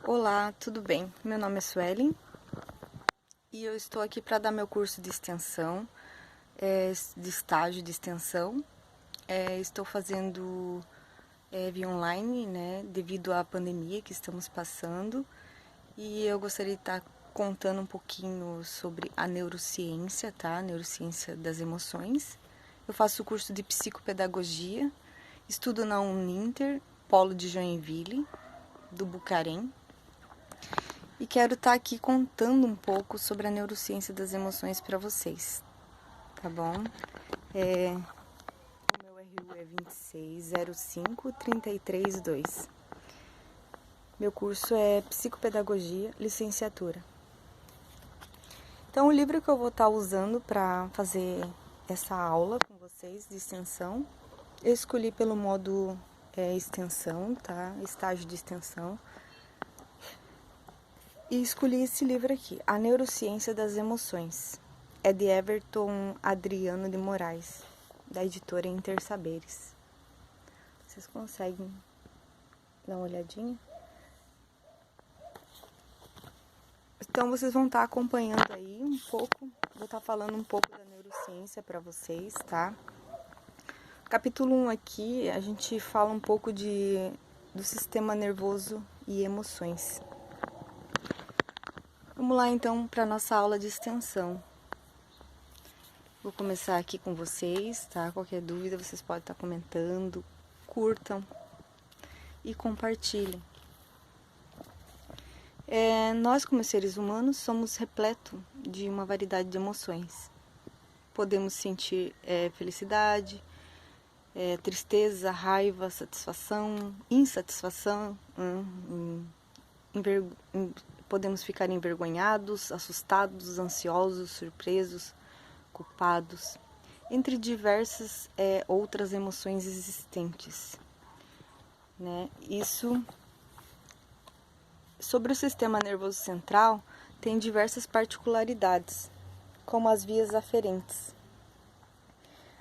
Olá, tudo bem? Meu nome é Suelen e eu estou aqui para dar meu curso de extensão, de estágio de extensão. Estou fazendo via online, né, devido à pandemia que estamos passando, e eu gostaria de estar contando um pouquinho sobre a neurociência, tá? A neurociência das emoções. Eu faço o curso de psicopedagogia, estudo na Uninter, Polo de Joinville, do Bucarém. E quero estar aqui contando um pouco sobre a neurociência das emoções para vocês, tá bom? O meu RU é 2605332. Meu curso é Psicopedagogia, licenciatura. Então, o livro que eu vou estar usando para fazer essa aula com vocês de extensão, eu escolhi pelo modo extensão, tá? Estágio de extensão. E escolhi esse livro aqui, A Neurociência das Emoções. É de Everton Adriano de Moraes, da editora Intersaberes. Vocês conseguem dar uma olhadinha? Então, vocês vão estar acompanhando aí um pouco. Vou estar falando um pouco da neurociência para vocês, tá? Capítulo 1 aqui, a gente fala um pouco do sistema nervoso e emoções. Vamos lá, então, para a nossa aula de extensão. Vou começar aqui com vocês, tá? Qualquer dúvida vocês podem estar comentando, curtam e compartilhem. Nós, como seres humanos, somos repletos de uma variedade de emoções. Podemos sentir felicidade, tristeza, raiva, satisfação, insatisfação, podemos ficar envergonhados, assustados, ansiosos, surpresos, culpados, entre diversas outras emoções existentes, né? Isso, sobre o sistema nervoso central, tem diversas particularidades, como as vias aferentes,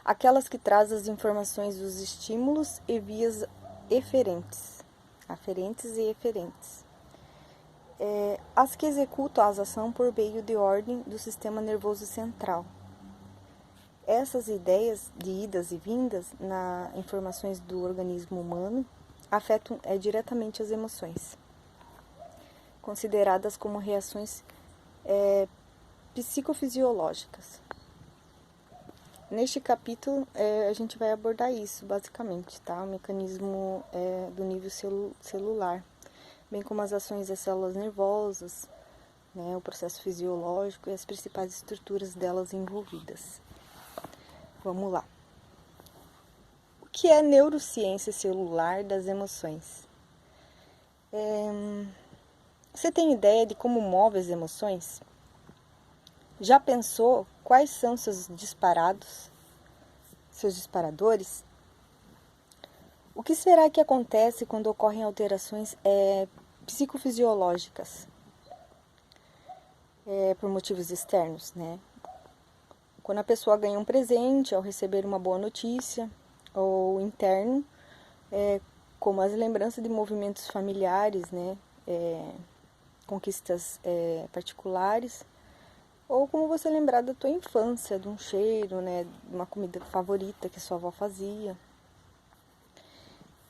aquelas que trazem as informações dos estímulos, e vias eferentes, aferentes e eferentes, as que executam as ações por meio de ordem do sistema nervoso central. Essas ideias de idas e vindas nas informações do organismo humano afetam diretamente as emoções, consideradas como reações psicofisiológicas. Neste capítulo, a gente vai abordar isso, basicamente, tá? O mecanismo do nível celular, bem como as ações das células nervosas, né, o processo fisiológico e as principais estruturas delas envolvidas. Vamos lá. O que é neurociência celular das emoções? Você tem ideia de como move as emoções? Já pensou quais são seus disparadores? O que será que acontece quando ocorrem alterações psicofisiológicas? Por motivos externos, né? Quando a pessoa ganha um presente, ao receber uma boa notícia, ou interno, como as lembranças de movimentos familiares, né? Conquistas particulares, ou como você lembrar da tua infância, de um cheiro, né? De uma comida favorita que sua avó fazia.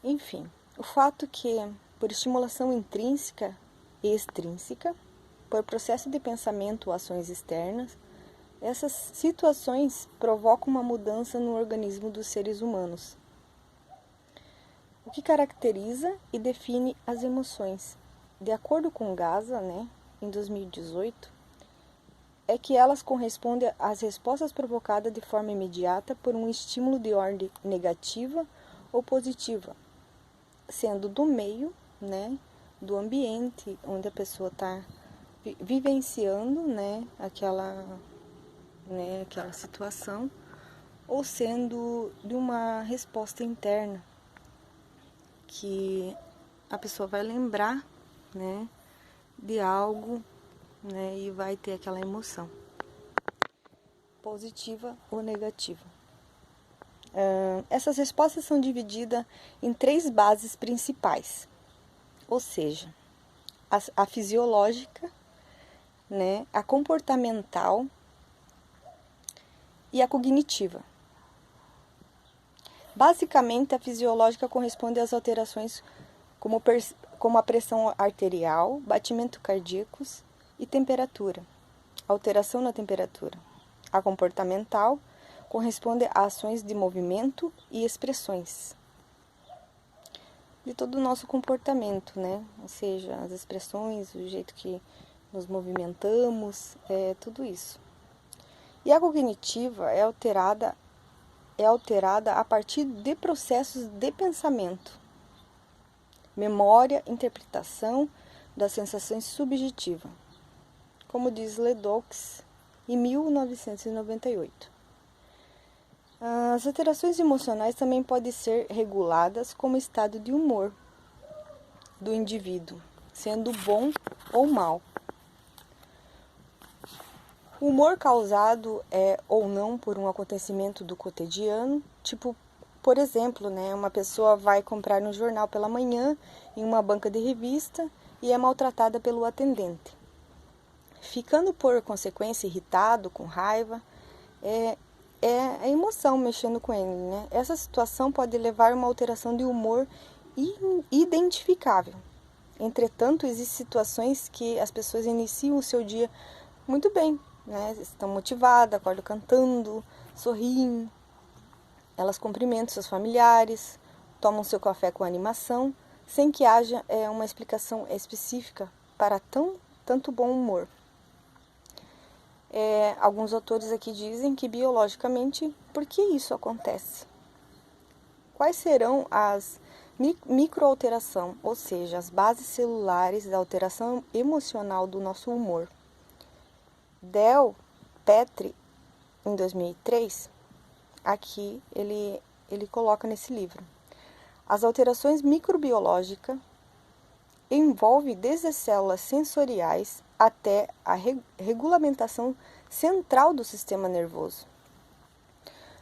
Enfim, o fato que, por estimulação intrínseca e extrínseca, por processo de pensamento ou ações externas, essas situações provocam uma mudança no organismo dos seres humanos. O que caracteriza e define as emoções, de acordo com Gaza, né, em 2018, é que elas correspondem às respostas provocadas de forma imediata por um estímulo de ordem negativa ou positiva, sendo do meio, né, do ambiente onde a pessoa está vivenciando, né, aquela situação, ou sendo de uma resposta interna que a pessoa vai lembrar, né, de algo, né, e vai ter aquela emoção positiva ou negativa. Essas respostas são divididas em 3 bases principais, ou seja, a fisiológica, né, a comportamental e a cognitiva. Basicamente, a fisiológica corresponde às alterações como a pressão arterial, batimento cardíacos e temperatura, alteração na temperatura. A comportamental corresponde a ações de movimento e expressões de todo o nosso comportamento, né? Ou seja, as expressões, o jeito que nos movimentamos, tudo isso. E a cognitiva é alterada a partir de processos de pensamento, memória, interpretação das sensações subjetivas, como diz Ledoux em 1998. As alterações emocionais também podem ser reguladas como estado de humor do indivíduo, sendo bom ou mal. O humor causado ou não por um acontecimento do cotidiano, tipo, por exemplo, né, uma pessoa vai comprar um jornal pela manhã em uma banca de revista e é maltratada pelo atendente. Ficando por consequência irritado, com raiva, é a emoção mexendo com ele, né? Essa situação pode levar a uma alteração de humor identificável. Entretanto, existem situações que as pessoas iniciam o seu dia muito bem, né? Estão motivadas, acordam cantando, sorriem, elas cumprimentam seus familiares, tomam seu café com animação, sem que haja uma explicação específica para tanto bom humor. Alguns autores aqui dizem que biologicamente, por que isso acontece? Quais serão as microalterações, ou seja, as bases celulares da alteração emocional do nosso humor? Del Petri, em 2003, aqui ele coloca nesse livro. As alterações microbiológicas envolvem desde as células sensoriais até a regulamentação central do sistema nervoso.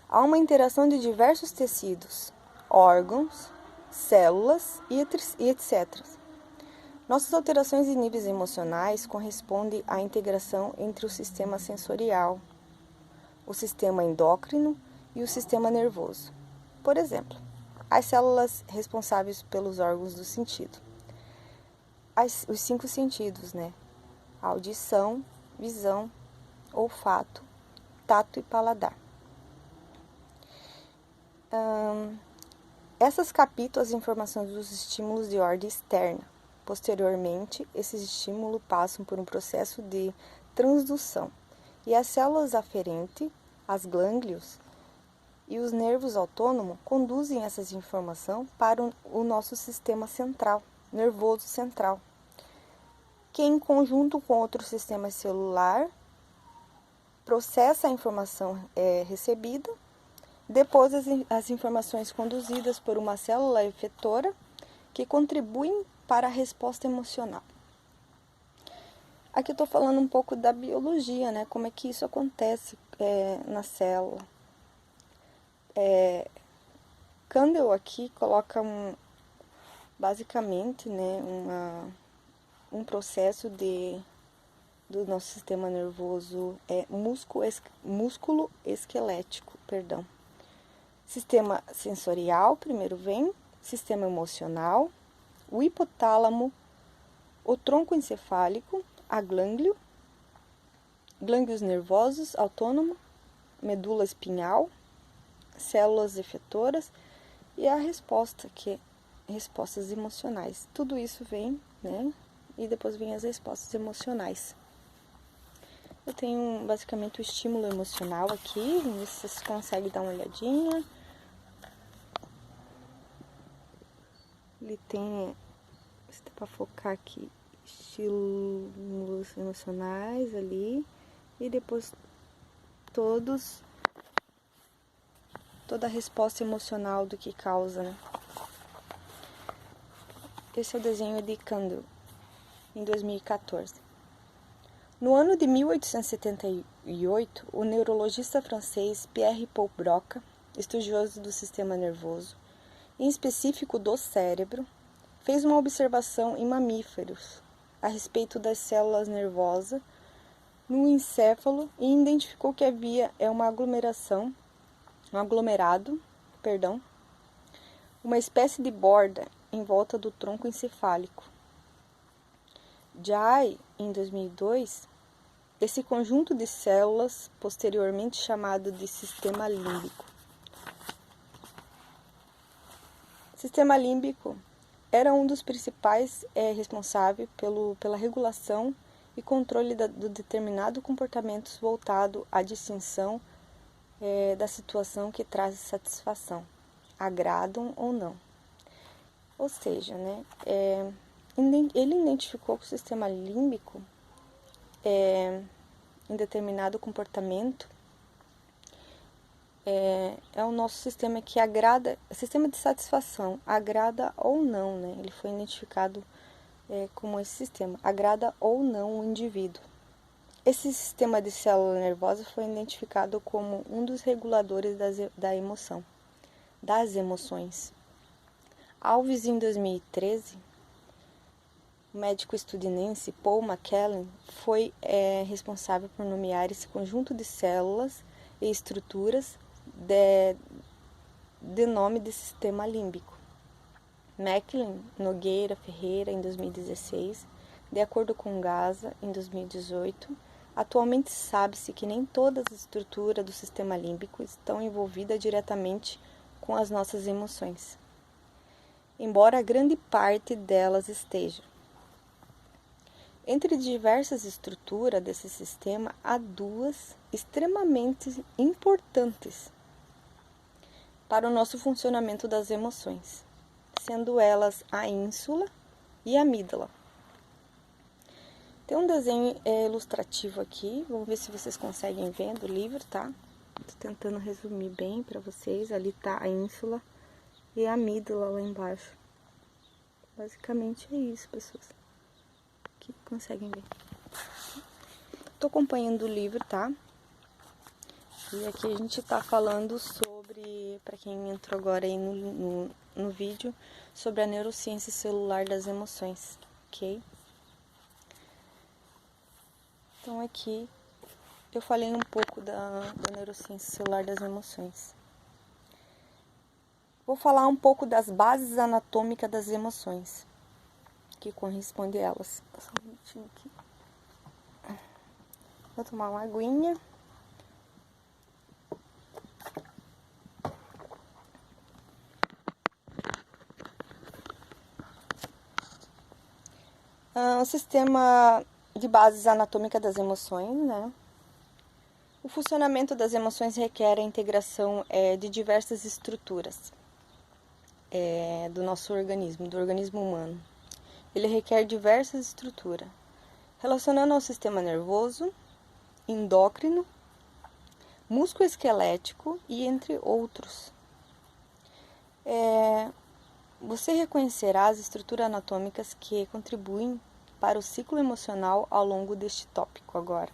Há uma interação de diversos tecidos, órgãos, células e etc. Nossas alterações em níveis emocionais correspondem à integração entre o sistema sensorial, o sistema endócrino e o sistema nervoso. Por exemplo, as células responsáveis pelos órgãos do sentido. Os 5 sentidos, né? Audição, visão, olfato, tato e paladar. Essas captam as informações dos estímulos de ordem externa. Posteriormente, esses estímulos passam por um processo de transdução e as células aferentes, as glândulos e os nervos autônomos conduzem essas informações para o nosso sistema central, nervoso central, que em conjunto com outro sistema celular processa a informação recebida, depois as informações conduzidas por uma célula efetora que contribuem para a resposta emocional. Aqui eu estou falando um pouco da biologia, né? Como é que isso acontece na célula. Kandel aqui coloca basicamente, né, um processo do nosso sistema nervoso músculo esquelético, Sistema sensorial, primeiro vem, sistema emocional, o hipotálamo, o tronco encefálico, a glândulos nervosos autônomos, medula espinhal, células efetoras e a resposta, que é respostas emocionais. Tudo isso vem, né? E depois vem as respostas emocionais. Eu tenho basicamente o estímulo emocional aqui, vamos ver se vocês conseguem dar uma olhadinha. Ele tem, se dá pra focar aqui, estímulos emocionais ali, e depois toda a resposta emocional do que causa, né? Esse é o desenho de Kandel, em 2014. No ano de 1878, o neurologista francês Pierre-Paul Broca, estudioso do sistema nervoso, em específico do cérebro, fez uma observação em mamíferos a respeito das células nervosas no encéfalo e identificou que havia um aglomerado, uma espécie de borda em volta do tronco encefálico. Já em 2002, esse conjunto de células, posteriormente chamado de sistema límbico. O sistema límbico era um dos principais responsáveis pela regulação e controle do determinado comportamentos voltado à distinção da situação que traz satisfação, agradam ou não. Ou seja, ele identificou que o sistema límbico em determinado comportamento é o nosso sistema que agrada, sistema de satisfação, agrada ou não, né? Ele foi identificado como esse sistema, agrada ou não o indivíduo. Esse sistema de célula nervosa foi identificado como um dos reguladores das emoções. Alves, em 2013, o médico estadunidense Paul McClellan foi responsável por nomear esse conjunto de células e estruturas de nome de sistema límbico. McClellan, Nogueira, Ferreira, em 2016, de acordo com Gaza, em 2018, atualmente sabe-se que nem todas as estruturas do sistema límbico estão envolvidas diretamente com as nossas emoções, embora grande parte delas esteja. Entre diversas estruturas desse sistema, há duas extremamente importantes para o nosso funcionamento das emoções, sendo elas a ínsula e a amígdala. Tem um desenho ilustrativo aqui, vamos ver se vocês conseguem ver do livro, tá? Tô tentando resumir bem para vocês. Ali tá a ínsula e a amígdala lá embaixo. Basicamente é isso, pessoas. Aqui conseguem ver. Tô acompanhando o livro, tá? E aqui a gente tá falando sobre, para quem entrou agora aí no vídeo, sobre a neurociência celular das emoções, ok? Então aqui eu falei um pouco da neurociência celular das emoções. Vou falar um pouco das bases anatômicas das emoções, que corresponde a elas. Só um minutinho aqui. Vou tomar uma aguinha. O sistema de bases anatômicas das emoções, né? O funcionamento das emoções requer a integração de diversas estruturas do nosso organismo, do organismo humano. Ele requer diversas estruturas, relacionando ao sistema nervoso, endócrino, músculo-esquelético e entre outros. Você reconhecerá as estruturas anatômicas que contribuem para o ciclo emocional ao longo deste tópico agora.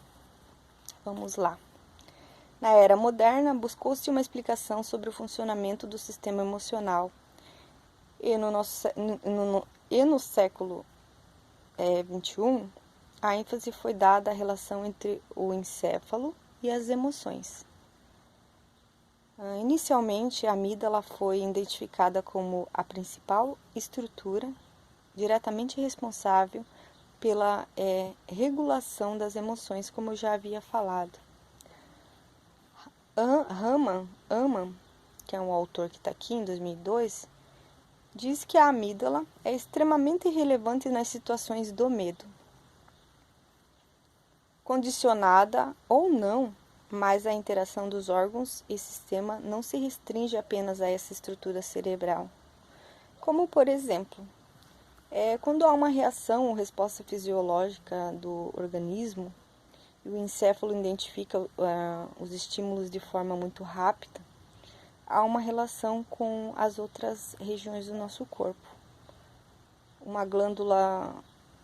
Vamos lá. Na era moderna, buscou-se uma explicação sobre o funcionamento do sistema emocional. E no século XXI, a ênfase foi dada à relação entre o encéfalo e as emoções. Inicialmente, a amígdala foi identificada como a principal estrutura diretamente responsável pela regulação das emoções, como eu já havia falado. Aman, que é um autor que está aqui em 2002, diz que a amígdala é extremamente relevante nas situações do medo, condicionada ou não, mas a interação dos órgãos e sistema não se restringe apenas a essa estrutura cerebral. Como, por exemplo, quando há uma reação ou resposta fisiológica do organismo, e o encéfalo identifica os estímulos de forma muito rápida, há uma relação com as outras regiões do nosso corpo. Uma glândula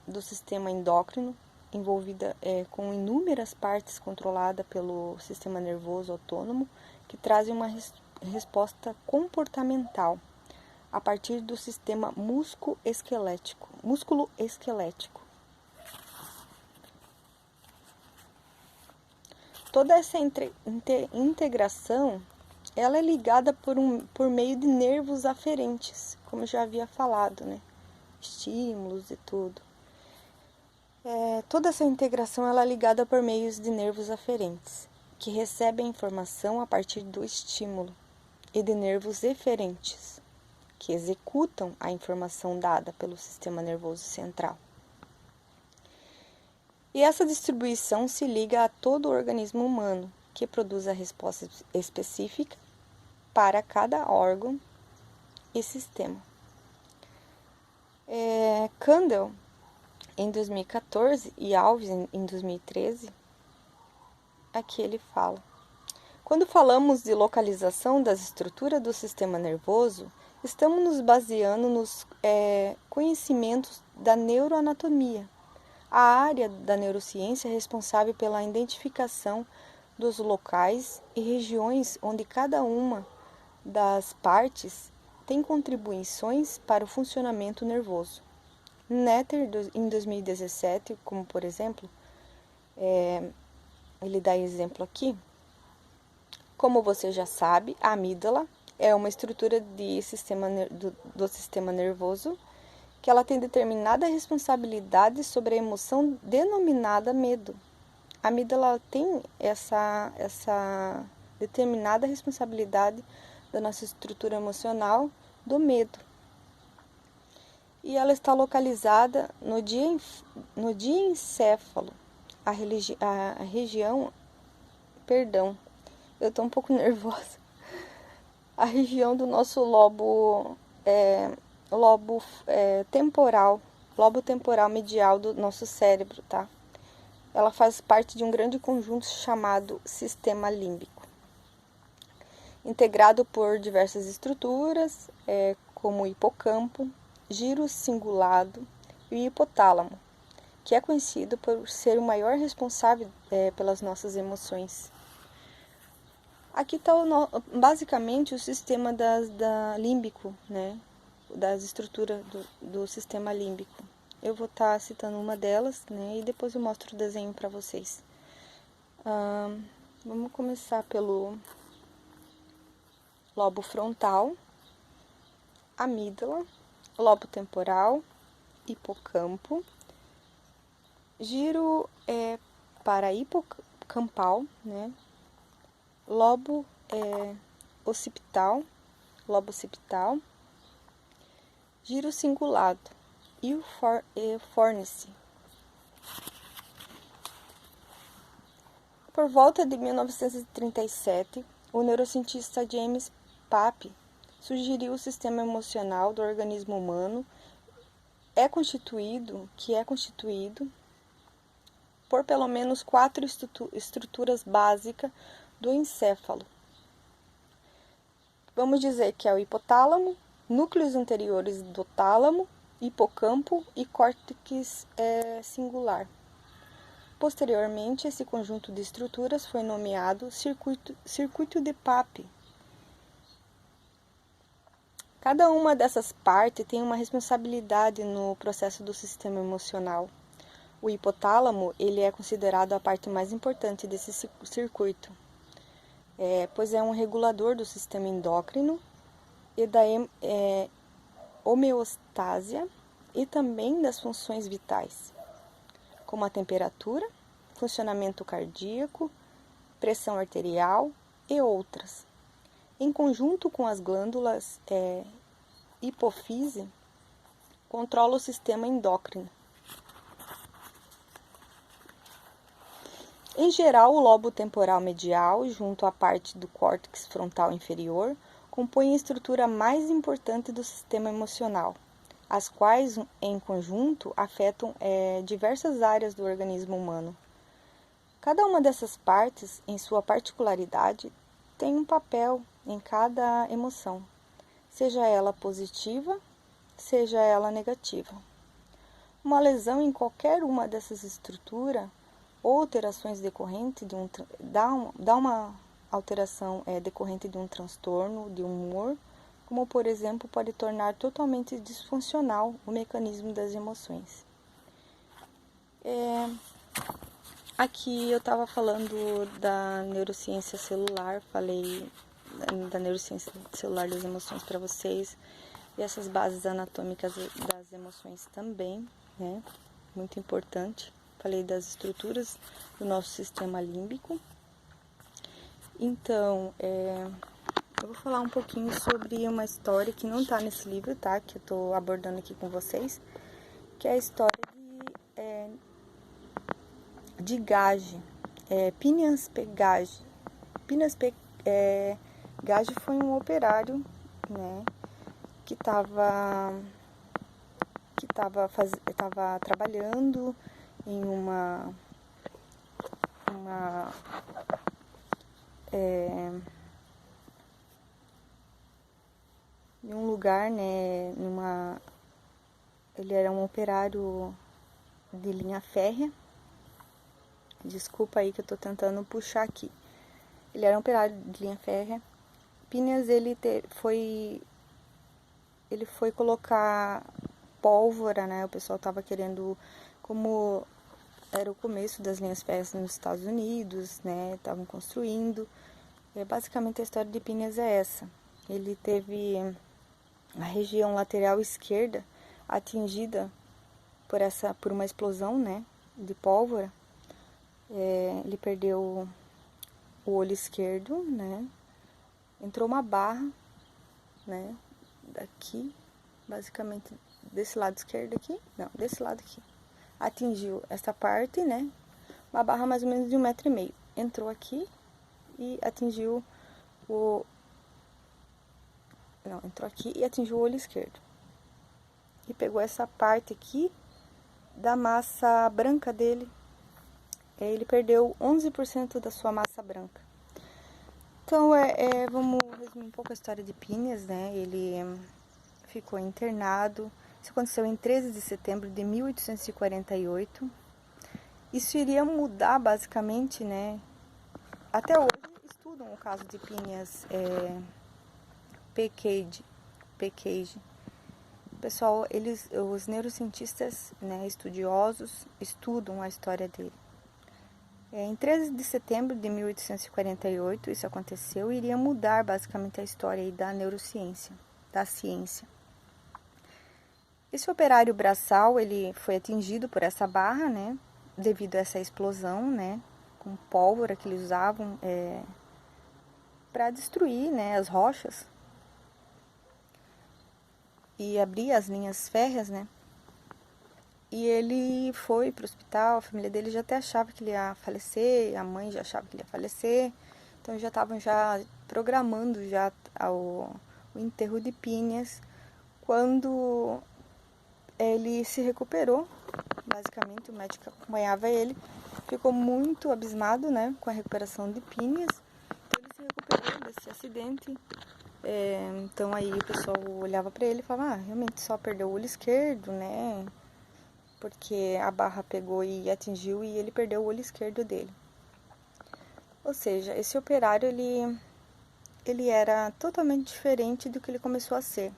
do sistema endócrino, envolvida com inúmeras partes controladas pelo sistema nervoso autônomo, que trazem uma resposta comportamental a partir do sistema músculo-esquelético. Toda essa integração, ela é ligada por meio de nervos aferentes, como eu já havia falado, né? Estímulos e tudo. Toda essa integração ela é ligada por meios de nervos aferentes, que recebem a informação a partir do estímulo, e de nervos eferentes, que executam a informação dada pelo sistema nervoso central. E essa distribuição se liga a todo o organismo humano, que produz a resposta específica para cada órgão e sistema. Kandel, em 2014, e Alves, em 2013, aqui ele fala: quando falamos de localização das estruturas do sistema nervoso, estamos nos baseando nos conhecimentos da neuroanatomia, a área da neurociência responsável pela identificação dos locais e regiões onde cada uma das partes tem contribuições para o funcionamento nervoso. Netter, em 2017, como por exemplo, ele dá exemplo aqui. Como você já sabe, a amígdala é uma estrutura do sistema nervoso que ela tem determinada responsabilidade sobre a emoção denominada medo. A amígdala tem essa determinada responsabilidade da nossa estrutura emocional do medo. E ela está localizada no diencéfalo, a região, perdão, eu estou um pouco nervosa, a região do nosso lobo temporal medial do nosso cérebro, tá? Ela faz parte de um grande conjunto chamado sistema límbico, integrado por diversas estruturas, como o hipocampo, giro cingulado e o hipotálamo, que é conhecido por ser o maior responsável pelas nossas emoções. Aqui está basicamente o sistema da límbico, né? Das estruturas do sistema límbico. Eu vou estar citando uma delas, né? E depois eu mostro o desenho para vocês. Vamos começar pelo lobo frontal, amígdala, lobo temporal, hipocampo, giro parahipocampal, né? Lobo occipital, giro cingulado e o fórnice. Por volta de 1937, o neurocientista James Pape sugeriu o sistema emocional do organismo humano que é constituído por pelo menos 4 estruturas básicas do encéfalo. Vamos dizer que é o hipotálamo, núcleos anteriores do tálamo, hipocampo e córtex singular. Posteriormente, esse conjunto de estruturas foi nomeado circuito de Pape. Cada uma dessas partes tem uma responsabilidade no processo do sistema emocional. O hipotálamo ele é considerado a parte mais importante desse circuito, pois é um regulador do sistema endócrino e da homeostásia e também das funções vitais, como a temperatura, funcionamento cardíaco, pressão arterial e outras. Em conjunto com as glândulas hipofise, controla o sistema endócrino. Em geral, o lobo temporal medial, junto à parte do córtex frontal inferior, compõe a estrutura mais importante do sistema emocional, as quais, em conjunto, afetam diversas áreas do organismo humano. Cada uma dessas partes, em sua particularidade, tem um papel em cada emoção, seja ela positiva, seja ela negativa. Uma lesão em qualquer uma dessas estruturas ou alterações decorrentes dá uma alteração decorrente de um transtorno de humor, como por exemplo pode tornar totalmente disfuncional o mecanismo das emoções. Aqui eu estava falando da neurociência celular, falei da neurociência celular das emoções para vocês, e essas bases anatômicas das emoções também, né? Muito importante. Falei das estruturas do nosso sistema límbico. Então, eu vou falar um pouquinho sobre uma história que não está nesse livro, tá? Que eu estou abordando aqui com vocês, que é a história de Gage, Phineas P. Gage. Phineas P. Gage foi um operário, né? Que estava trabalhando em em um lugar, né, ele era um operário de linha férrea. Desculpa aí que eu tô tentando puxar aqui. Ele era um operário de linha férrea. Phineas, ele foi colocar pólvora, né? O pessoal tava querendo, como era o começo das linhas férreas nos Estados Unidos, né? Estavam construindo. Basicamente a história de Phineas é essa. Ele teve a região lateral esquerda atingida por uma explosão, né, de pólvora. Ele perdeu o olho esquerdo, né, entrou uma barra, né, daqui, basicamente desse lado esquerdo aqui, não, desse lado aqui, atingiu essa parte, né, uma barra mais ou menos de 1,5 m, entrou aqui e atingiu entrou aqui e atingiu o olho esquerdo. E pegou essa parte aqui da massa branca dele. Ele perdeu 11% da sua massa branca. Então, vamos resumir um pouco a história de Phineas, né? Ele ficou internado. Isso aconteceu em 13 de setembro de 1848. Isso iria mudar, basicamente, né? Até hoje estudam o caso de Phineas P. Cage. Pessoal, os neurocientistas, né, estudiosos, estudam a história dele. Em 13 de setembro de 1848, isso aconteceu e iria mudar basicamente a história aí da neurociência, da ciência. Esse operário braçal, ele foi atingido por essa barra, né, devido a essa explosão, né, com pólvora que eles usavam para destruir, né, as rochas e abrir as linhas férreas, né. E ele foi para o hospital, a família dele já até achava que ele ia falecer, a mãe já achava que ele ia falecer. Então já estavam programando já o enterro de Phineas, quando ele se recuperou. Basicamente, o médico que acompanhava ele ficou muito abismado, né, com a recuperação de Phineas. Então ele se recuperou desse acidente. Então aí o pessoal olhava para ele e falava, realmente só perdeu o olho esquerdo, né? Porque a barra pegou e atingiu e ele perdeu o olho esquerdo dele. Ou seja, esse operário, ele era totalmente diferente do que ele começou a ser,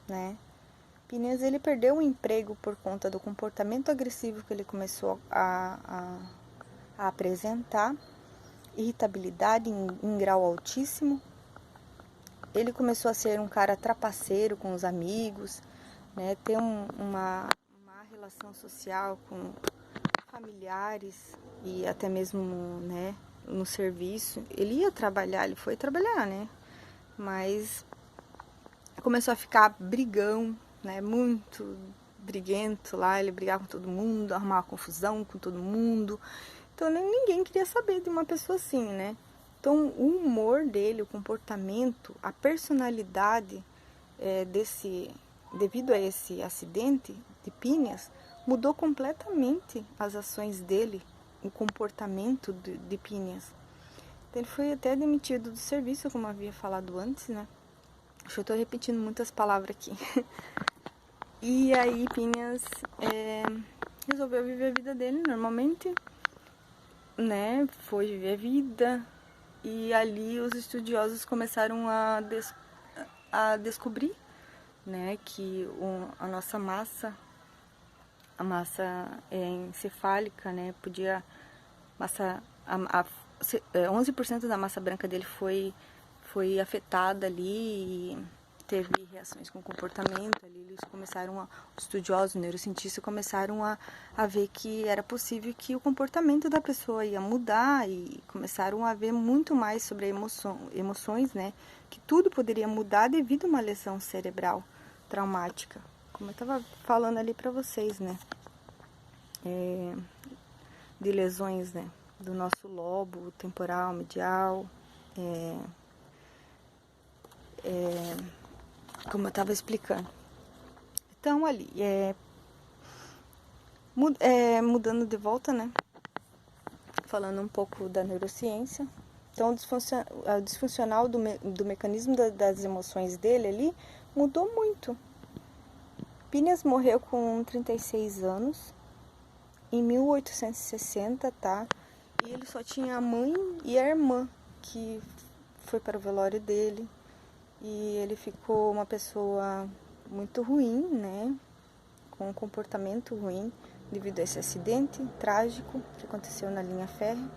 né? Phineas, ele perdeu o emprego por conta do comportamento agressivo que ele começou a apresentar, irritabilidade em grau altíssimo. Ele começou a ser um cara trapaceiro com os amigos, né? Ter uma relação social com familiares e até mesmo, né, no serviço. Ele ia trabalhar, ele foi trabalhar, né? Mas começou a ficar brigão, né? Muito briguento lá, ele brigava com todo mundo, arrumava confusão com todo mundo. Então ninguém queria saber de uma pessoa assim, né? Então o humor dele, o comportamento, a personalidade devido a esse acidente de Phineas, mudou completamente as ações dele, o comportamento de Phineas. Então, ele foi até demitido do serviço, como eu havia falado antes, né? Acho que eu estou repetindo muitas palavras aqui. E aí Phineas resolveu viver a vida dele normalmente, né? Foi viver a vida. E ali os estudiosos começaram a descobrir, né, que a nossa massa, a massa encefálica, né, podia 11% da massa branca dele foi afetada ali e teve reações com o comportamento. Ali eles os estudiosos, neurocientistas, começaram a ver que era possível que o comportamento da pessoa ia mudar e começaram a ver muito mais sobre emoções, né? Que tudo poderia mudar devido a uma lesão cerebral traumática. Como eu estava falando ali para vocês, né? De lesões, né? Do nosso lobo temporal, medial, como eu estava explicando. Então, ali, mudando de volta, né? Falando um pouco da neurociência. Então, o disfuncional do mecanismo das emoções dele ali mudou muito. Phineas morreu com 36 anos, em 1860, tá? E ele só tinha a mãe e a irmã, que foi para o velório dele. E ele ficou uma pessoa muito ruim, né? Com um comportamento ruim devido a esse acidente trágico que aconteceu na linha férrea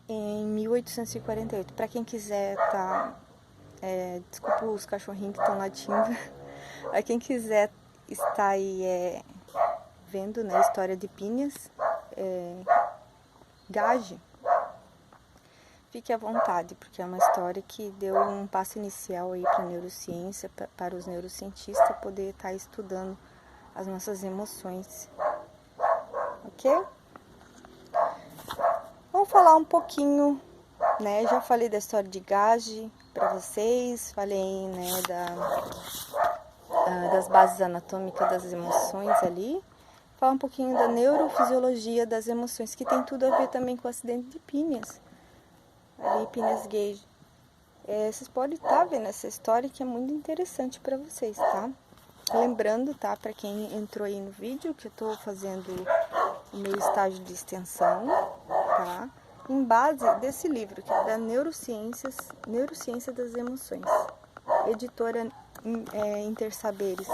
em 1848. Para quem quiser, tá? Desculpa os cachorrinhos que estão latindo. Para quem quiser estar aí vendo, né, a história de Phineas Gage, fique à vontade, porque é uma história que deu um passo inicial aí para a neurociência, para os neurocientistas poder estar estudando as nossas emoções. Ok? Vamos falar um pouquinho, né? Já falei da história de Gage para vocês, falei, né, das bases anatômicas das emoções ali. Falar um pouquinho da neurofisiologia das emoções, que tem tudo a ver também com o acidente de Phineas. Ali, Phineas Gage. Vocês podem estar vendo essa história que é muito interessante para vocês, tá? Lembrando, tá, para quem entrou aí no vídeo, que eu estou fazendo o meu estágio de extensão, tá? Em base desse livro, que é da Neurociência das Emoções, editora Intersaberes.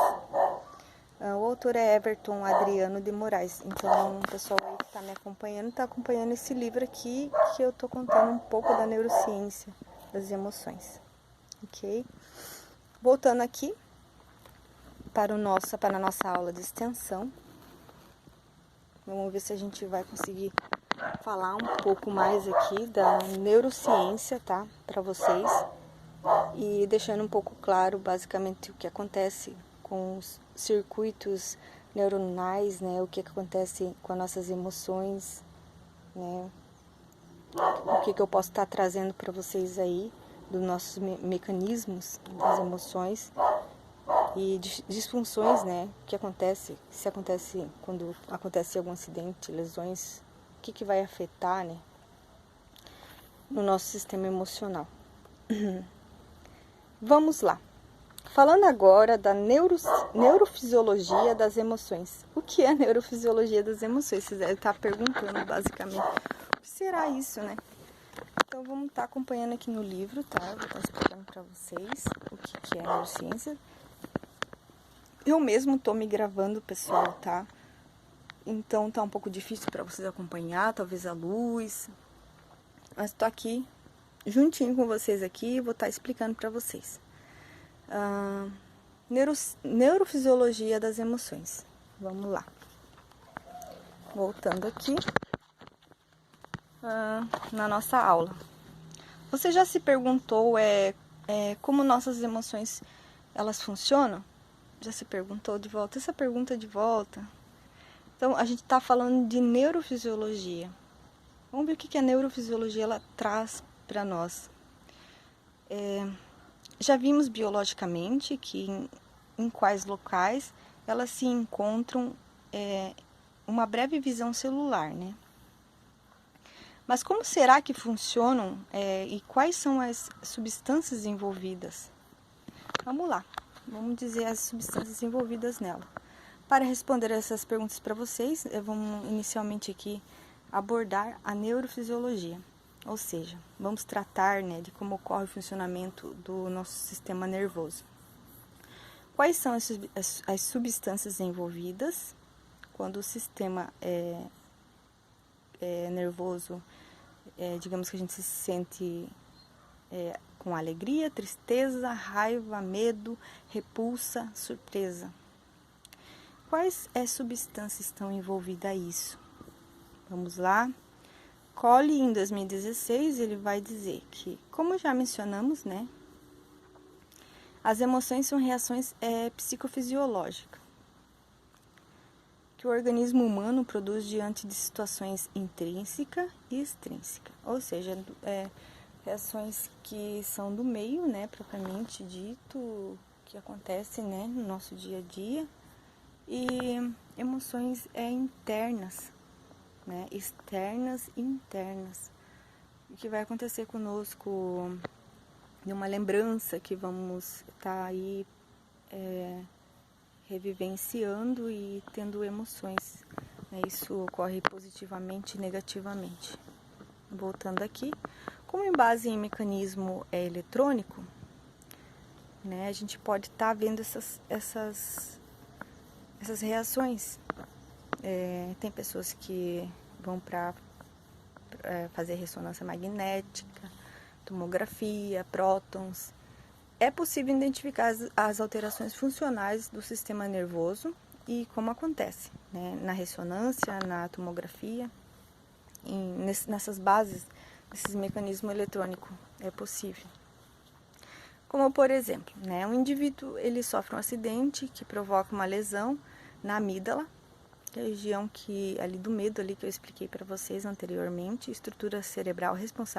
O autor é Everton Adriano de Moraes. Então, o pessoal aí que está me acompanhando, está acompanhando esse livro aqui, que eu estou contando um pouco da neurociência das emoções. Ok? Voltando aqui para a nossa aula de extensão. Vamos ver se a gente vai conseguir falar um pouco mais aqui da neurociência, tá? Para vocês. E deixando um pouco claro, basicamente, o que acontece com os circuitos neuronais, né? O que acontece com as nossas emoções, né? O que eu posso estar trazendo para vocês aí dos nossos mecanismos das emoções e disfunções, né? O que acontece, se acontece quando acontece algum acidente, lesões, o que vai afetar, né? No nosso sistema emocional. Vamos lá. Falando agora da neurofisiologia das emoções. O que é a neurofisiologia das emoções? Vocês devem estar perguntando, basicamente. O que será isso, né? Então, vamos estar acompanhando aqui no livro, tá? Eu vou estar explicando para vocês o que é neurociência. Eu mesmo estou me gravando, pessoal, tá? Então, tá um pouco difícil para vocês acompanhar, talvez a luz. Mas estou aqui, juntinho com vocês aqui, e vou estar explicando para vocês. Neurofisiologia das emoções. Vamos lá. Voltando aqui na nossa aula. Você já se perguntou como nossas emoções elas funcionam? Já se perguntou de volta? Essa pergunta de volta. Então, a gente está falando de neurofisiologia. Vamos ver o que a neurofisiologia ela traz para nós. Já vimos biologicamente que em quais locais elas se encontram uma breve visão celular, né? Mas como será que funcionam e quais são as substâncias envolvidas? Vamos lá, vamos dizer as substâncias envolvidas nela. Para responder essas perguntas para vocês, vamos inicialmente aqui abordar a neurofisiologia. Ou seja, vamos tratar, né, de como ocorre o funcionamento do nosso sistema nervoso. Quais são as substâncias envolvidas quando o sistema nervoso, digamos que a gente se sente com alegria, tristeza, raiva, medo, repulsa, surpresa. Quais substâncias estão envolvidas a isso? Vamos lá. Colli, em 2016, ele vai dizer que, como já mencionamos, né, as emoções são reações psicofisiológicas que o organismo humano produz diante de situações intrínseca e extrínseca, ou seja, reações que são do meio, né, propriamente dito, que acontece, né, no nosso dia a dia, e emoções internas, né, externas e internas, o que vai acontecer conosco de uma lembrança que vamos estar aí revivenciando e tendo emoções, né, isso ocorre positivamente e negativamente. Voltando aqui, como em base em mecanismo eletrônico, né, a gente pode estar vendo essas reações. Tem pessoas que vão para fazer ressonância magnética, tomografia, prótons. É possível identificar as alterações funcionais do sistema nervoso e como acontece, né, na ressonância, na tomografia, nessas bases, nesses mecanismos eletrônicos, é possível. Como, por exemplo, né, um indivíduo ele sofre um acidente que provoca uma lesão na amígdala, que é a região ali do medo ali que eu expliquei para vocês anteriormente, estrutura cerebral responsável